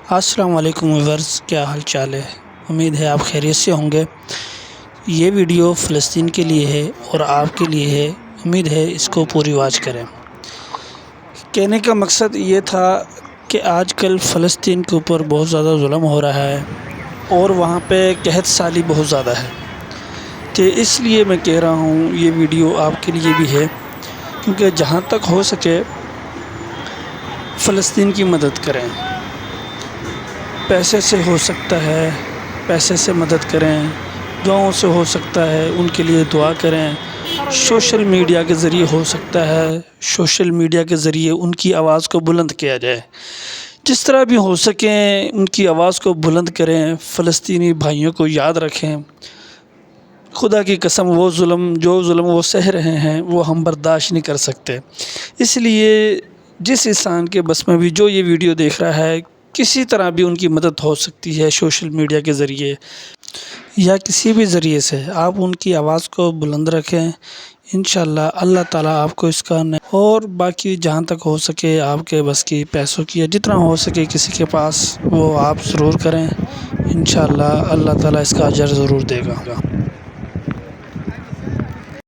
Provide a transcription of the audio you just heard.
السلام علیکم ویورز، کیا حال چال ہے؟ امید ہے آپ خیریت سے ہوں گے۔ یہ ویڈیو فلسطین کے لیے ہے اور آپ کے لیے ہے، امید ہے اس کو پوری واچ کریں۔ کہنے کا مقصد یہ تھا کہ آج کل فلسطین کے اوپر بہت زیادہ ظلم ہو رہا ہے اور وہاں پہ قحط سالی بہت زیادہ ہے، تو اس لیے میں کہہ رہا ہوں یہ ویڈیو آپ کے لیے بھی ہے، کیونکہ جہاں تک ہو سکے فلسطین کی مدد کریں۔ پیسے سے ہو سکتا ہے، پیسے سے مدد کریں، دعاؤں سے ہو سکتا ہے ان کے لیے دعا کریں، سوشل میڈیا کے ذریعے ہو سکتا ہے، سوشل میڈیا کے ذریعے ان کی آواز کو بلند کیا جائے۔ جس طرح بھی ہو سکیں ان کی آواز کو بلند کریں، فلسطینی بھائیوں کو یاد رکھیں۔ خدا کی قسم جو ظلم وہ سہ رہے ہیں وہ ہم برداشت نہیں کر سکتے۔ اس لیے جس انسان کے بس میں بھی جو یہ ویڈیو دیکھ رہا ہے، کسی طرح بھی ان کی مدد ہو سکتی ہے، سوشل میڈیا کے ذریعے یا کسی بھی ذریعے سے آپ ان کی آواز کو بلند رکھیں۔ انشاءاللہ اللہ تعالیٰ آپ کو اس کا اور باقی جہاں تک ہو سکے آپ کے بس کی پیسوں کی جتنا ہو سکے کسی کے پاس وہ آپ ضرور کریں۔ انشاءاللہ اللہ تعالیٰ اس کا اجر ضرور دے گا۔